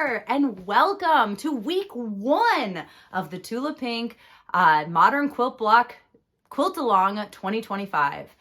there, and welcome to week 1 of the Tula Pink Modern Quilt Block Quilt Along 2025.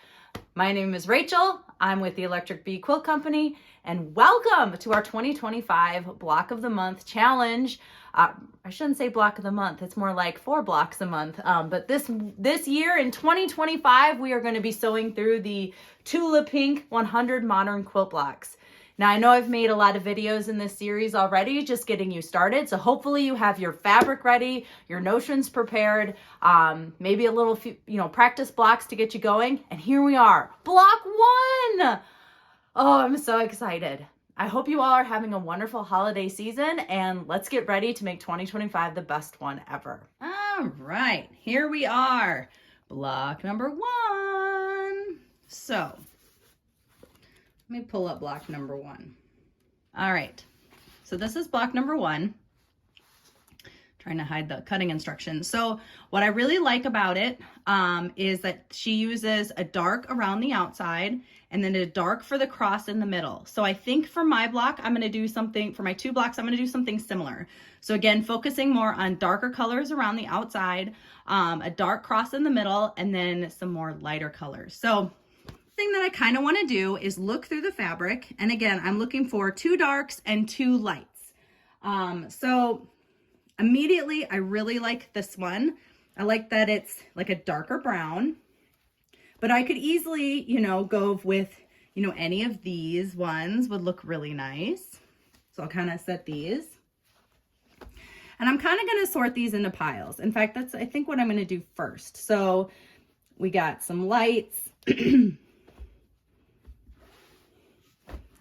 My name is Rachel. I'm with the Electric Bee Quilt Company, and welcome to our 2025 Block of the Month Challenge. I shouldn't say block of the month, it's more like 4 blocks a month. But this year in 2025, we are going to be sewing through the Tula Pink 100 Modern Quilt Blocks. Now, I know I've made a lot of videos in this series already, just getting you started. So hopefully you have your fabric ready, your notions prepared, maybe a little few, practice blocks to get you going. And here we are, block 1. Oh, I'm so excited. I hope you all are having a wonderful holiday season, and let's get ready to make 2025 the best one ever. All right, here we are, block number 1. So let me pull up block number 1. All right, so this is block number 1. Trying to hide the cutting instructions. So what I really like about it is that she uses a dark around the outside and then a dark for the cross in the middle. So I think for my block, I'm going to do something, for my 2 blocks, I'm going to do something similar. So again, focusing more on darker colors around the outside, a dark cross in the middle, and then some more lighter colors. So thing that I kind of want to do is look through the fabric. And again, I'm looking for 2 darks and 2 lights. So immediately, I really like this one. I like that it's like a darker brown, but I could easily, go with, any of these ones would look really nice. So I'll kind of set these. And I'm kind of going to sort these into piles. In fact, that's, I think, what I'm going to do first. So we got some lights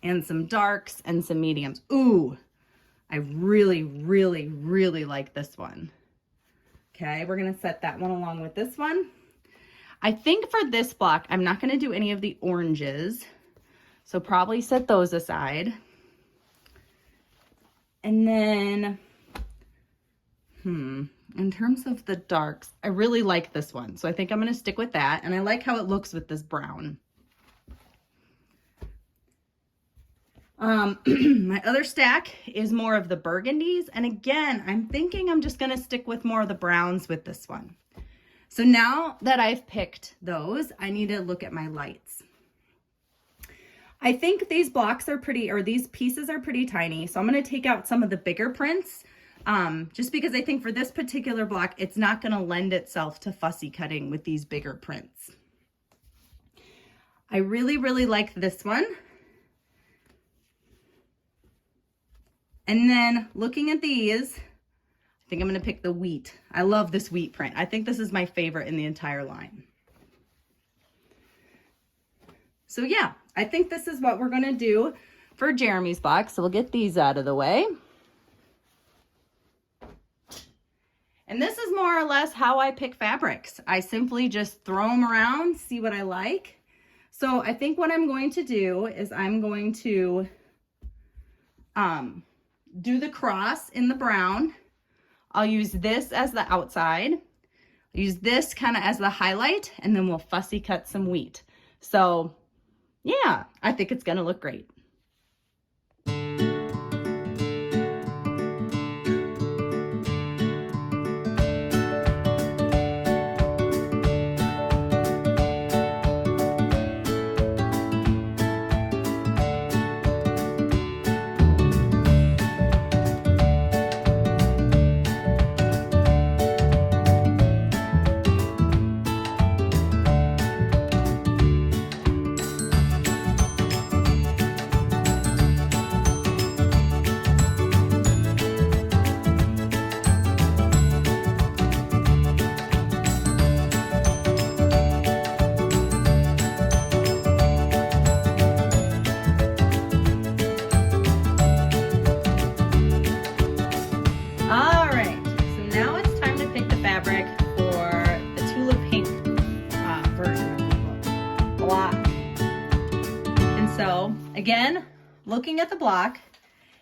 and some darks and some mediums. Ooh, I really, really, really like this one. Okay, we're going to set that one along with this one. I think for this block, I'm not going to do any of the oranges. So probably set those aside. And then, in terms of the darks, I really like this one. So I think I'm going to stick with that. And I like how it looks with this brown. My other stack is more of the burgundies. And again, I'm thinking I'm just going to stick with more of the browns with this one. So now that I've picked those, I need to look at my lights. I think these blocks are pretty, or these pieces are pretty tiny. So I'm going to take out some of the bigger prints, just because I think for this particular block, it's not going to lend itself to fussy cutting with these bigger prints. I really, really like this one. And then looking at these, I think I'm going to pick the wheat. I love this wheat print. I think this is my favorite in the entire line. So yeah, I think this is what we're going to do for Jeremy's block. So we'll get these out of the way. And this is more or less how I pick fabrics. I simply just throw them around, see what I like. So I think what I'm going to do is I'm going to do the cross in the brown. I'll use this as the outside. I'll use this kind of as the highlight, and then we'll fussy cut some wheat. So yeah, I think it's gonna look great. Again, looking at the block,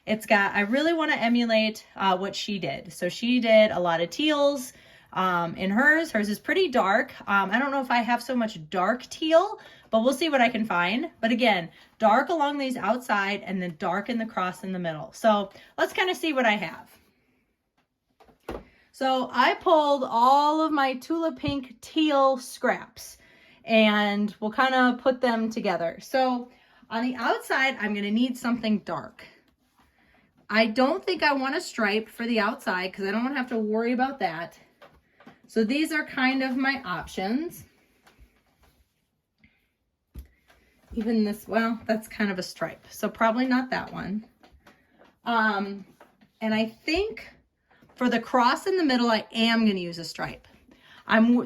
it's got, I really want to emulate what she did. So she did a lot of teals, in hers. Hers is pretty dark. I don't know if I have so much dark teal, but we'll see what I can find. But again, dark along these outside and then dark in the cross in the middle. So let's kind of see what I have. So I pulled all of my Tula pink teal scraps and we'll kind of put them together. So on the outside, I'm going to need something dark. I don't think I want a stripe for the outside because I don't want to have to worry about that. So these are kind of my options. Even this, well, that's kind of a stripe, so probably not that one. And I think for the cross in the middle, I am going to use a stripe.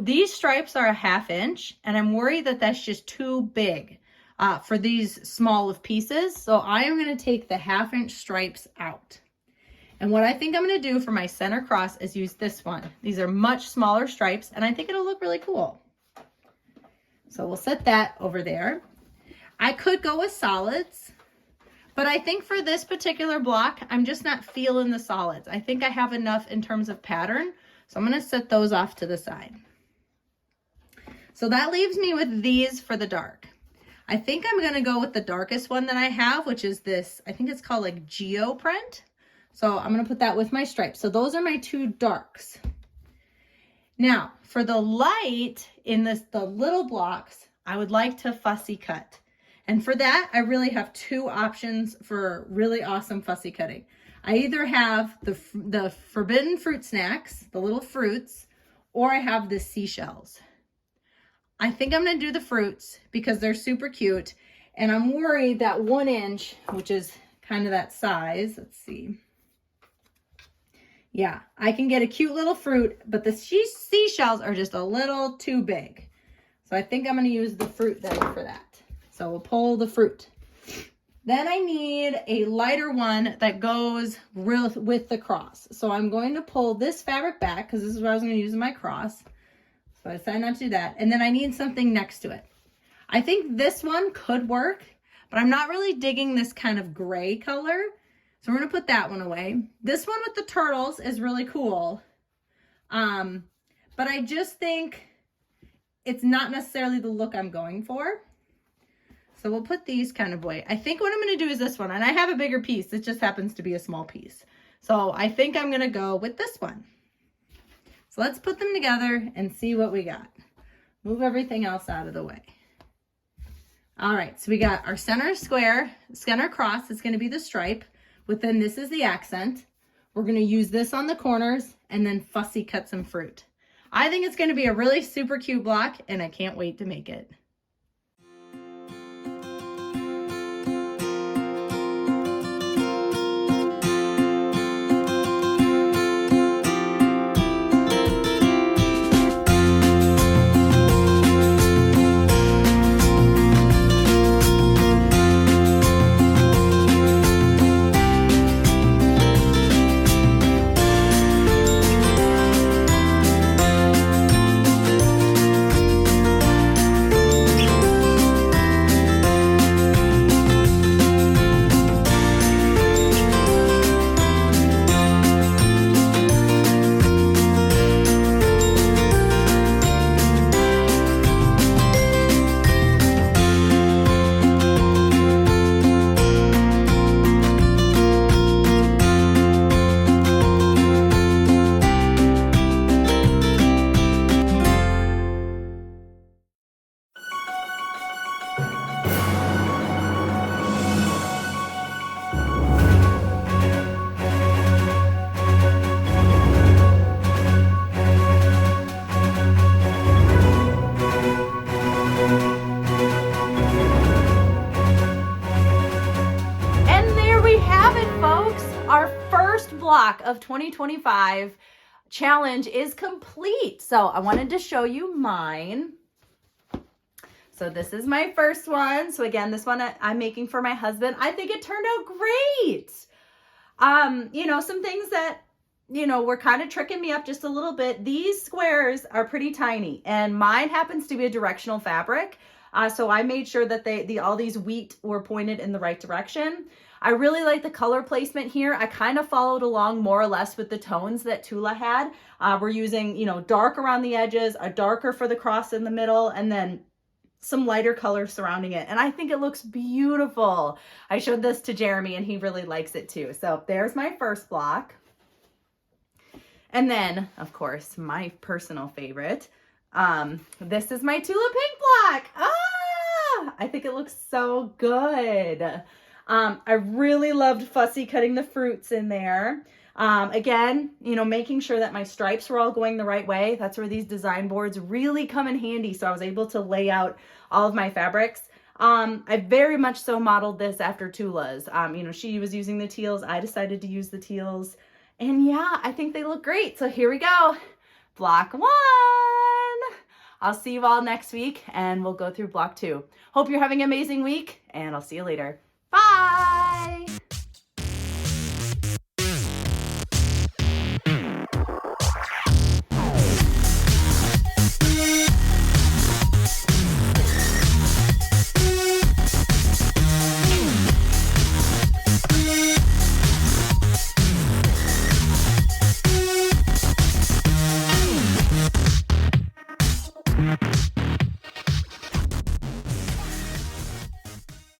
These stripes are a 1/2 inch, and I'm worried that that's just too big for these small of pieces. So I am going to take the 1/2 inch stripes out. And what I think I'm going to do for my center cross is use this one. These are much smaller stripes, and I think it'll look really cool. So we'll set that over there. I could go with solids, but I think for this particular block, I'm just not feeling the solids. I think I have enough in terms of pattern, so I'm going to set those off to the side. So that leaves me with these for the dark. I think I'm going to go with the darkest one that I have, which is this, I think it's called like Geo Print. So I'm going to put that with my stripes. So those are my 2 darks. Now, for the light in the little blocks, I would like to fussy cut. And for that, I really have 2 options for really awesome fussy cutting. I either have the forbidden fruit snacks, the little fruits, or I have the seashells. I think I'm going to do the fruits because they're super cute. And I'm worried that 1 inch, which is kind of that size, let's see. Yeah, I can get a cute little fruit, but the seashells are just a little too big. So I think I'm going to use the fruit then for that. So we'll pull the fruit. Then I need a lighter one that goes with the cross. So I'm going to pull this fabric back because this is what I was going to use in my cross. So I decided not to do that. And then I need something next to it. I think this one could work, but I'm not really digging this kind of gray color. So we're going to put that one away. This one with the turtles is really cool. But I just think it's not necessarily the look I'm going for. So we'll put these kind of away. I think what I'm going to do is this one. And I have a bigger piece. It just happens to be a small piece. So I think I'm going to go with this one. So let's put them together and see what we got. Move everything else out of the way. All right, so we got our center square, center cross is going to be the stripe. Within this is the accent. We're going to use this on the corners and then fussy cut some fruit. I think it's going to be a really super cute block and I can't wait to make it. Block of 2025 challenge is complete. So I wanted to show you mine. So this is my first one. So again, this one I'm making for my husband. I think it turned out great. You know, some things that, you know, were kind of tricking me up just a little bit. These squares are pretty tiny and mine happens to be a directional fabric. So I made sure that all these wheat were pointed in the right direction. I really like the color placement here. I kind of followed along more or less with the tones that Tula had. We're using, you know, dark around the edges, a darker for the cross in the middle, and then some lighter colors surrounding it. And I think it looks beautiful. I showed this to Jeremy and he really likes it too. So there's my first block. And then, of course, my personal favorite. This is my Tula pink block. I think it looks so good. I really loved fussy cutting the fruits in there. Again, you know, making sure that my stripes were all going the right way. That's where these design boards really come in handy. So I was able to lay out all of my fabrics. I very much so modeled this after Tula's. You know, she was using the teals. I decided to use the teals. And yeah, I think they look great. So here we go. Block 1. I'll see you all next week and we'll go through block 2. Hope you're having an amazing week and I'll see you later. Bye. Yeah.